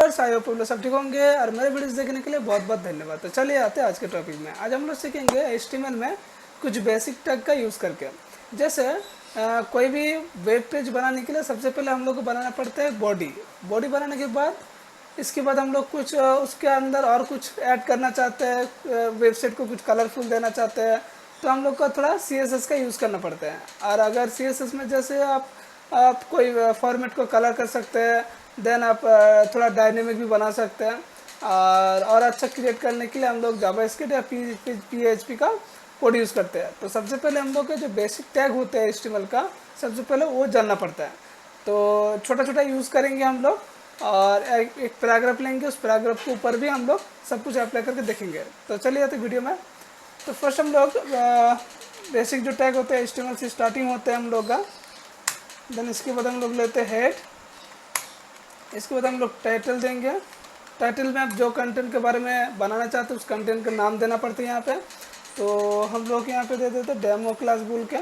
Viewers, I hope सब ठीक होंगे और मेरे वीडियोस देखने के लिए बहुत बहुत धन्यवाद। तो चलिए आते हैं आज के टॉपिक में। आज हम लोग सीखेंगे HTML में कुछ बेसिक टैग का यूज़ करके। जैसे कोई भी वेब पेज बनाने के लिए सबसे पहले हम लोग को बनाना पड़ता है बॉडी बनाने के बाद इसके बाद हम लोग कुछ उसके अंदर और कुछ ऐड करना चाहते हैं, वेबसाइट को कुछ कलरफुल देना चाहते हैं, तो हम लोग को थोड़ा CSS का यूज़ करना पड़ता है। और अगर CSS में जैसे आप कोई फॉर्मेट को कलर कर सकते हैं, देन आप थोड़ा डायनेमिक भी बना सकते हैं। और अच्छा क्रिएट करने के लिए हम लोग जावास्क्रिप्ट या PHP का कोड यूज़ करते हैं। तो सबसे पहले हम लोग के जो बेसिक टैग होते हैं HTML का, सबसे पहले वो जानना पड़ता है। तो छोटा छोटा यूज़ करेंगे हम लोग और एक पैराग्राफ लेंगे, उस पैराग्राफ के ऊपर भी हम लोग सब कुछ अप्लाई करके देखेंगे। तो चलिए आते वीडियो में। तो फर्स्ट हम लोग बेसिक जो टैग होते हैं HTML से स्टार्टिंग होते हैं हम लोग का। देन इसके बाद हम लोग लेते हैं हेड, इसके बाद हम लोग टाइटल देंगे। टाइटल में आप जो कंटेंट के बारे में बनाना चाहते हैं उस कंटेंट का नाम देना पड़ता है यहाँ पे। तो हम लोग यहाँ पे दे देते हैं डेमो क्लास बोल के।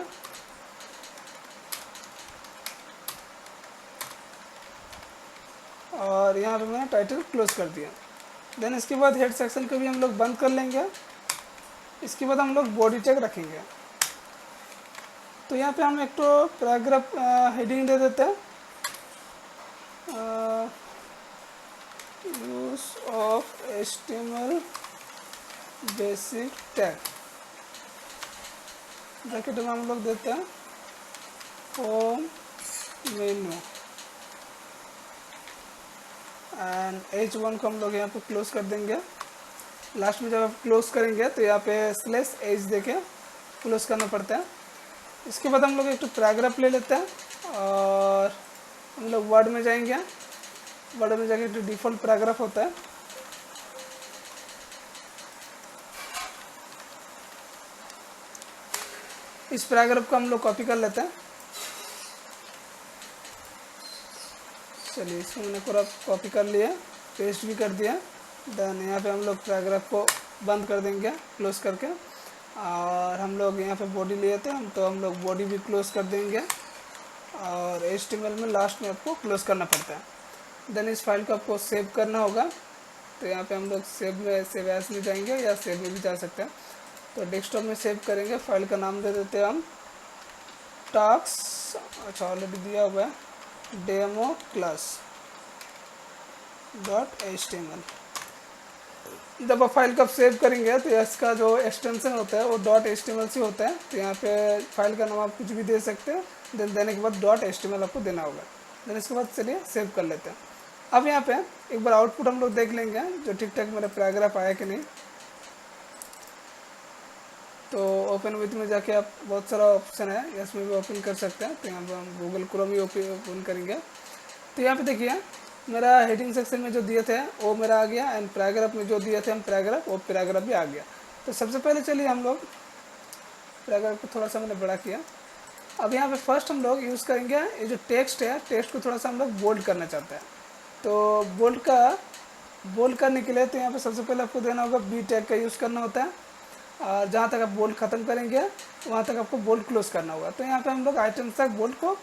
और यहाँ पे मैंने टाइटल क्लोज कर दिया। देन इसके बाद हेड सेक्शन को भी हम लोग बंद कर लेंगे। इसके बाद हम लोग बॉडी टैग रखेंगे। तो यहाँ पे हम एक तो पैराग्राफ हेडिंग दे देते हैं, use of HTML basic tag. Bracket में हम लोग देते हैं होम मेन्यू एंड H1 को हम लोग यहाँ पे क्लोज कर देंगे। लास्ट में जब आप क्लोज करेंगे तो यहाँ पे /h देके क्लोज करना पड़ता है। इसके बाद हम लोग एक तो पैराग्राफ ले लेते हैं और हम लोग वर्ड में जाएंगे। वर्ड में जाके जो डिफ़ॉल्ट पैराग्राफ होता है इस पैराग्राफ को हम लोग कॉपी कर लेते हैं। चलिए इसको मैंने पूरा कॉपी कर लिया, पेस्ट भी कर दिया। देन यहाँ पे हम लोग पैराग्राफ को बंद कर देंगे क्लोज करके। और हम लोग यहाँ पे बॉडी लिए थे तो हम लोग बॉडी भी क्लोज कर देंगे। और HTML में लास्ट में आपको क्लोज करना पड़ता है। देन इस फाइल को आपको सेव करना होगा। तो यहाँ पे हम लोग सेव एज में जाएंगे या सेव में भी जा सकते हैं। तो डेस्कटॉप में सेव करेंगे। फाइल का नाम दे देते हैं हम टास्क, अच्छा ऑलरेडी दिया हुआ है, डेमो क्लास .html। जब आप फाइल का सेव करेंगे तो इसका जो एक्सटेंशन होता है वो .html से होता है। तो यहाँ पे फाइल का नाम आप कुछ भी दे सकते हैं। देन देने के बाद .html आपको देना होगा। देन इसके बाद चलिए सेव कर लेते हैं। अब यहाँ पे एक बार आउटपुट हम लोग देख लेंगे जो ठीक ठाक मेरा पैराग्राफ आया कि नहीं। तो ओपन विथ में जाके आप बहुत सारा ऑप्शन है, इसमें भी ओपन कर सकते हैं। तो यहाँ पर हम गूगल क्रोम ही ओपन करेंगे। तो यहाँ पे देखिए मेरा हेडिंग सेक्शन में जो दिए थे वो मेरा आ गया एंड पैराग्राफ में जो दिए थे हम पैराग्राफ, वो पैराग्राफ भी आ गया। तो सबसे पहले चलिए हम लोग पैराग्राफ को थोड़ा सा मैंने बड़ा किया। अब यहाँ पे फर्स्ट हम लोग यूज़ करेंगे ये जो टेक्स्ट है, टेक्स्ट को थोड़ा सा हम लोग बोल्ड करना चाहते हैं। तो बोल्ड करने के लिए तो यहाँ पे सबसे पहले आपको देना होगा B टैग का यूज़ करना होता है। और जहाँ तक आप बोल्ड ख़त्म करेंगे वहाँ तक आपको बोल्ड क्लोज करना होगा। तो यहाँ पे हम लोग आइटम्स तक बोल्ड को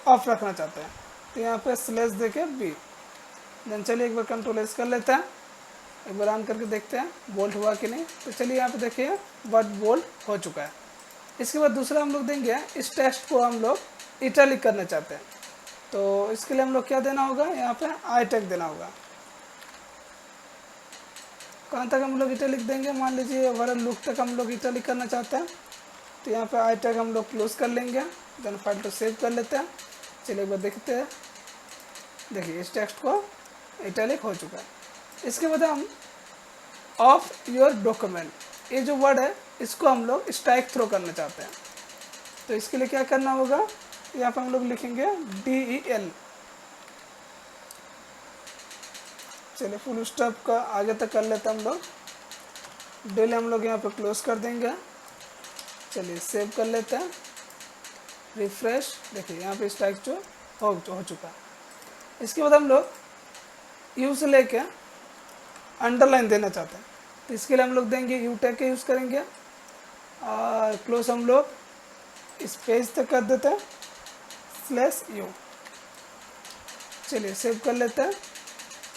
ऑफ रखना चाहते हैं। तो यहाँ पे स्लैश देके B। देन चलिए एक बार कंट्रोल-S कर लेते हैं, एक बार ऑन करके देखते हैं बोल्ड हुआ कि नहीं। तो चलिए यहाँ पे देखिए वर्ड बोल्ड हो चुका है। इसके बाद दूसरा हम लोग देंगे, इस टेक्स्ट को हम लोग इटैलिक करना चाहते हैं। तो इसके लिए हम लोग क्या देना होगा, यहाँ पे आई टैग देना होगा। कहाँ तक हम लोग इटैलिक देंगे, मान लीजिए ओवरऑल लुक तक हम लोग इटैलिक करना चाहते हैं। तो यहाँ पे आई टैग हम लोग क्लोज कर लेंगे। देन फाइल को सेव कर लेते हैं। चलिए एक बार देखते हैं। देखिए इस टेक्स्ट को इटैलिक हो चुका है। इसके बाद हम ऑफ योर डॉक्यूमेंट, ये जो वर्ड है इसको हम लोग स्ट्राइक थ्रो करना चाहते हैं। तो इसके लिए क्या करना होगा, यहाँ पे हम लोग लिखेंगे DEL। चलिए फुल स्टॉप का आगे तक कर लेते हैं हम लोग। डेल हम लोग यहाँ पे क्लोज कर देंगे। चलिए सेव कर लेते हैं, रिफ्रेश। देखिए यहाँ पे स्ट्राइक जो हो चुका है। इसके बाद हम लोग यू से लेके अंडरलाइन देना चाहते हैं। तो इसके लिए हम लोग देंगे यू टैग का यूज़ करेंगे और क्लोज हम लोग इस पेज तक कर देते हैं /u। चलिए सेव कर लेते हैं।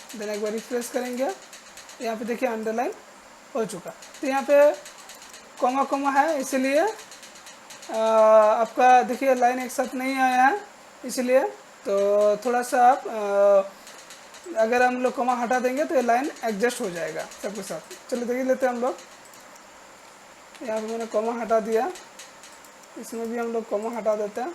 देन एक बार रिफ्रेश करेंगे, यहाँ पे देखिए अंडरलाइन हो चुका। तो यहाँ पे कॉमा कॉमा है, इसलिए आपका देखिए लाइन एक साथ नहीं आया है, इसलिए तो थोड़ा सा आप अगर हम लोग कॉमा हटा देंगे तो ये लाइन एडजस्ट हो जाएगा सबके साथ। चलो देखिए लेते हैं हम लोग, यहाँ पे मैंने कॉमा हटा दिया, इसमें भी हम लोग कॉमा हटा देते हैं,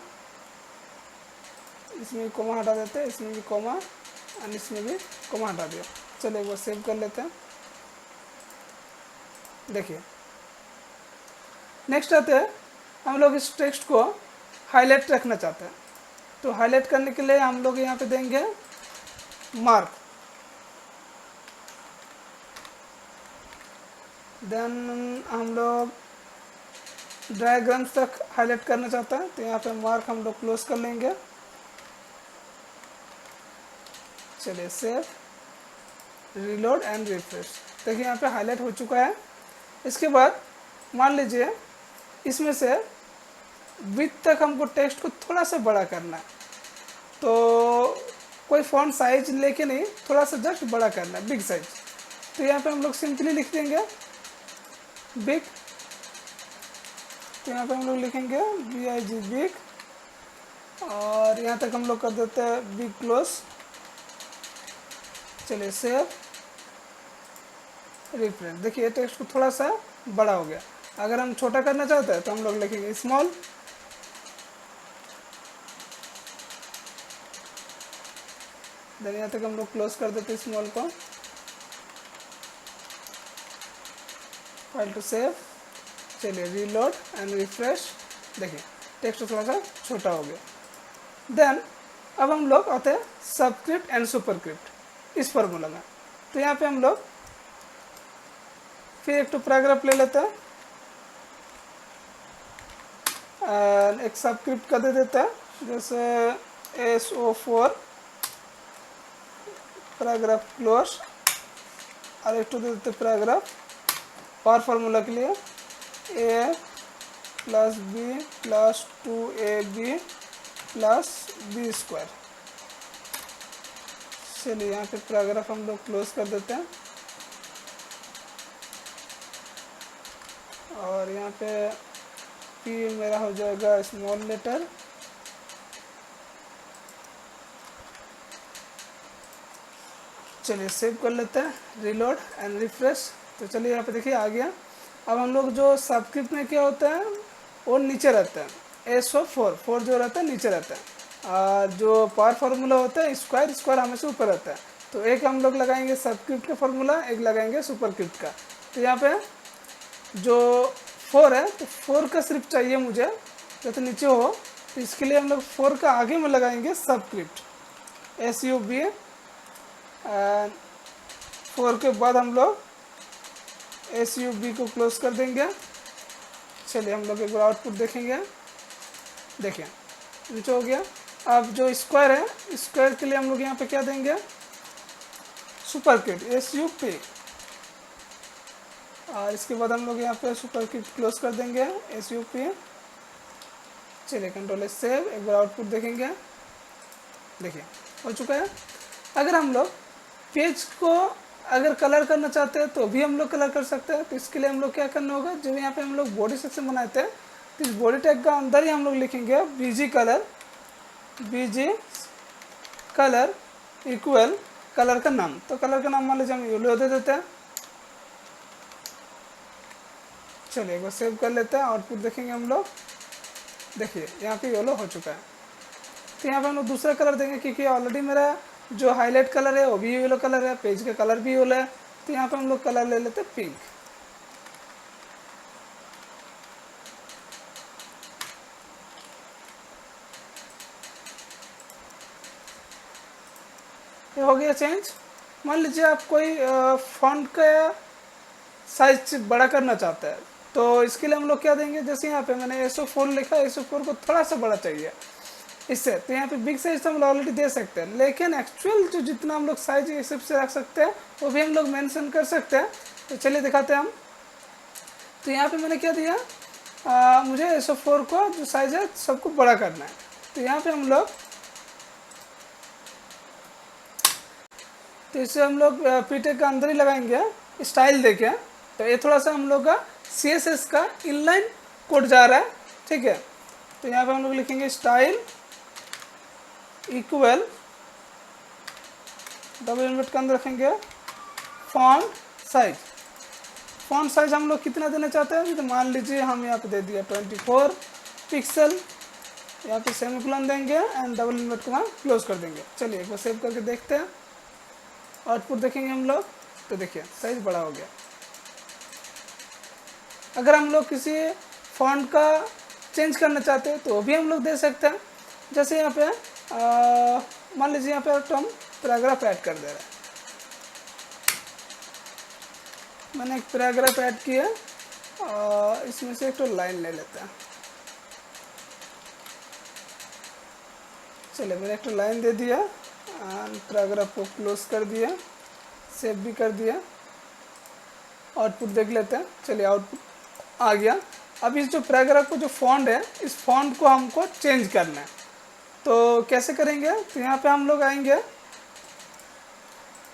इसमें भी कॉमा हटा देते हैं, इसमें भी कॉमा और इसमें भी कॉमा हटा दिया। चलो एक बार सेव कर लेते हैं। देखिए नेक्स्ट आते हैं, हम लोग इस टेक्स्ट को हाईलाइट रखना चाहते हैं, तो हाईलाइट करने के लिए हम लोग यहाँ पे देंगे मार्क, देन हम लोग डायग्राम्स तक हाईलाइट करना चाहते हैं, तो यहाँ पे मार्क हम लोग क्लोज कर लेंगे। चलिए सेव, रीलोड एंड रिफ्रेश। देखिए यहाँ पे हाईलाइट हो चुका है। इसके बाद मान लीजिए इसमें से विड्थ तक हमको टेक्स्ट को थोड़ा सा बड़ा करना है, तो कोई फॉन्ट साइज लेके नहीं, थोड़ा सा जस्ट बड़ा करना है, बिग साइज। तो यहाँ पे हम लोग सिंपली लिख देंगे बिग, तो यहाँ पे हम लोग लिखेंगे BIG बिग, और यहाँ तक हम लोग कर देते हैं बिग क्लोज। चलिए सेव, रिफ्रेश। देखिए टेक्स्ट को थोड़ा सा बड़ा हो गया। अगर हम छोटा करना चाहते हैं तो हम लोग लिखेंगे स्मॉल, देन यहाँ तक हम लोग क्लोज कर देते हैं स्मॉल को। फाइल टू सेव, चलिए रीलोड एंड रिफ्रेश। देखिए टेक्स्ट थोड़ा सा छोटा हो गया। देन अब हम लोग आते हैं सबस्क्रिप्ट एंड सुपरस्क्रिप्ट इस फॉर्मूला में। तो यहाँ पे हम लोग फिर एक तो पैराग्राफ ले लेते हैं, एक सबस्क्रिप्ट का दे देते हैं, जैसे SO4 पैराग्राफ क्लोज, और एक तो दे देते पैराग्राफ पावर फार्मूला के लिए A + B + 2AB + B square. चलिए यहाँ पे पैराग्राफ हम लोग क्लोज कर देते हैं, और यहाँ पे P मेरा हो जाएगा स्मॉल लेटर, चलिए सेव कर लेते हैं, रीलोड एंड रिफ्रेश। तो चलिए यहाँ पे देखिए आ गया। अब हम लोग जो सबस्क्रिप्ट में क्या होता है वो नीचे रहता है, SO4 जो रहता है नीचे रहता है, और जो पावर फार्मूला होता है स्क्वायर हमेशा ऊपर रहता है। तो एक हम लोग लगाएंगे सबस्क्रिप्ट का फार्मूला, एक लगाएंगे सुपरस्क्रिप्ट का। तो यहाँ पे जो 4 है तो 4 का सिर्फ चाहिए मुझे, जैसे नीचे हो, तो इसके लिए हम लोग 4 का आगे में लगाएंगे सबस्क्रिप्ट SUB, 4 के बाद हम लोग SUB को क्लोज कर देंगे। चलिए हम लोग एक बार आउटपुट देखेंगे, देखिए नीचे हो गया। अब जो स्क्वायर है, स्क्वायर के लिए हम लोग यहाँ पे क्या देंगे, सुपरस्क्रिप्ट SUP, और इसके बाद हम लोग यहाँ पे सुपरस्क्रिप्ट क्लोज कर देंगे SUP। चलिए कंट्रोल सेव, एक बार आउटपुट देखेंगे, देखिए हो चुका है। अगर हम लोग पेज को अगर कलर करना चाहते हैं तो भी हम लोग कलर कर सकते हैं। तो इसके लिए हम लोग क्या करना होगा, जो यहाँ पे हम लोग बॉडी सेक्शन बनाते हैं, तो इस बॉडी टैग का अंदर ही हम लोग लिखेंगे BG कलर इक्वल कलर का नाम। तो कलर का नाम मान लीजिए हम येलो दे देते हैं। चलिए एक बार सेव कर लेते हैं, आउटपुट देखेंगे हम लोग, देखिए यहाँ पे येलो हो चुका है। तो यहाँ पे हम लोग दूसरा कलर देंगे, क्योंकि ऑलरेडी मेरा जो हाईलाइट कलर है वो भी येलो कलर है, पेज का कलर भी येलो है। तो यहाँ पे हम लोग कलर ले लेते हैं पिंक। ये हो गया चेंज। मान लीजिए आप कोई फॉन्ट का साइज बड़ा करना चाहते हैं, तो इसके लिए हम लोग क्या देंगे, जैसे यहाँ पे मैंने SO4 लिखा, SO4 को थोड़ा सा बड़ा चाहिए इससे, तो यहाँ पे बिग साइज तो हम लोग ऑलरेडी दे सकते हैं, लेकिन एक्चुअल जो जितना हम लोग साइज इस हिसाब से रख सकते हैं वो भी हम लोग मेंशन कर सकते हैं। तो चलिए दिखाते हैं हम। तो यहाँ पे मैंने क्या दिया, मुझे SO4 को जो साइज है सबको बड़ा करना है। तो यहाँ पे हम लोग तो इसे हम लोग पीटेक का अंदर ही लगाएंगे स्टाइल देके। तो ये थोड़ा सा हम लोग का CSS का इनलाइन कोड जा रहा है, ठीक है। तो यहाँ पे हम लोग लिखेंगे स्टाइल इक्वल, डबल इन्वर्ट के अंदर रखेंगे फॉन्ट साइज। फॉन्ट साइज हम लोग कितना देना चाहते हैं, तो मान लीजिए हम यहाँ पे दे दिया 24 पिक्सल, यहाँ पे सेमीकोलन देंगे एंड डबल इन्वर्ट को क्लोज कर देंगे। चलिए एक बार सेव करके देखते हैं, आउटपुट देखेंगे हम लोग। तो देखिए साइज बड़ा हो गया। अगर हम लोग किसी फॉन्ट का चेंज करना चाहते हैं तो भी हम लोग दे सकते हैं। जैसे यहाँ पे मान लीजिए यहाँ पे तो हम पैराग्राफ ऐड कर दे रहे हैं। मैंने एक पैराग्राफ ऐड किया, इसमें से एक तो लाइन ले लेते हैं। चलिए मैंने एक तो लाइन दे दिया एंड पैराग्राफ को क्लोज कर दिया, सेव भी कर दिया। आउटपुट देख लेते हैं। चलिए आउटपुट आ गया। अब इस जो पैराग्राफ को जो फॉन्ट है, इस फॉन्ट को हमको चेंज करना है। तो कैसे करेंगे, तो यहाँ पे हम लोग आएंगे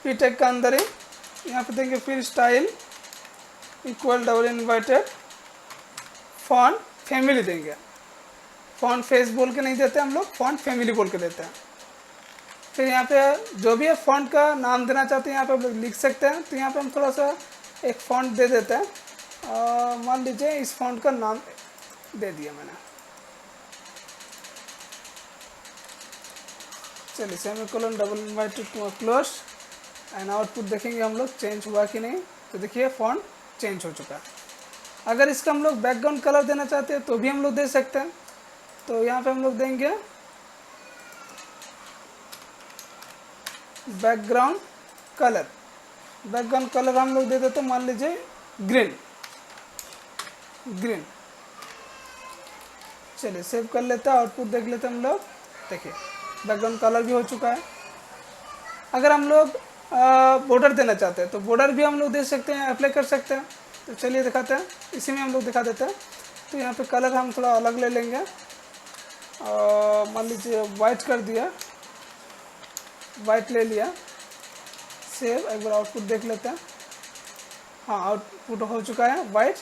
पीटेक का अंदर ही, यहाँ पे देंगे फिर style equal double inverted font family देंगे। फॉन्ट फेस बोल के नहीं देते हम लोग, फॉन्ट फैमिली बोल के देते हैं। फिर यहाँ पे जो भी है फॉन्ट का नाम देना चाहते हैं यहाँ पे हम लोग लिख सकते हैं। तो यहाँ पे हम थोड़ा सा एक फॉन्ट दे देते हैं, मान लीजिए इस फॉन्ट का नाम दे दिया मैंने। चलिए semicolon double inverted close and output देखेंगे हम लोग चेंज हुआ कि नहीं। तो देखिए फॉन्ट चेंज हो चुका है। अगर इसका हम लोग बैकग्राउंड कलर देना चाहते हैं तो भी हम लोग दे सकते हैं। तो यहाँ पे हम लोग देंगे बैकग्राउंड कलर। बैकग्राउंड कलर हम लोग दे देते हैं, मान लीजिए ग्रीन। चलिए सेव कर लेते हैं, आउटपुट देख लेते हैं हम लोग। देखिए बैकग्राउंड कलर भी हो चुका है। अगर हम लोग बॉर्डर देना चाहते हैं तो बॉर्डर भी हम लोग दे सकते हैं, अप्लाई कर सकते हैं। तो चलिए दिखाते हैं, इसी में हम लोग दिखा देते हैं। तो यहाँ पे कलर हम थोड़ा अलग ले लेंगे, मान लीजिए वाइट कर दिया, वाइट ले लिया, सेव। एक बार आउटपुट देख लेते हैं। हाँ आउटपुट हो चुका है वाइट।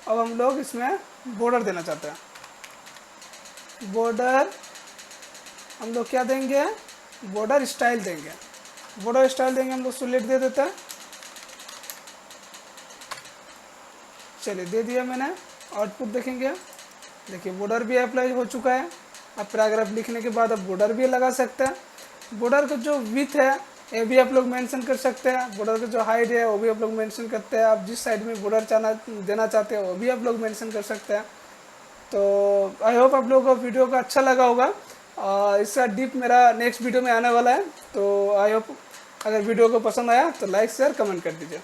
अब हम लोग इसमें बॉर्डर देना चाहते हैं। बॉर्डर हम लोग क्या देंगे, बॉर्डर स्टाइल देंगे। बॉर्डर स्टाइल देंगे हम लोग सॉलिड दे देते हैं। चलिए दे दिया मैंने, आउटपुट देखेंगे। देखिए बॉर्डर भी अप्लाई हो चुका है। अब पैराग्राफ लिखने के बाद अब बॉर्डर भी लगा सकते हैं। बॉर्डर का जो विड्थ है ये भी आप लोग मेंशन कर सकते हैं। बॉर्डर का जो हाइट है वो भी आप लोग मेंशन करते हैं। आप जिस साइड में बॉर्डर देना चाहते हैं वो भी आप लोग मेंशन कर सकते हैं। तो आई होप आप लोगों को वीडियो का अच्छा लगा होगा। इसका डीप मेरा नेक्स्ट वीडियो में आने वाला है। तो आई होप अगर वीडियो को पसंद आया तो लाइक शेयर कमेंट कर दीजिए।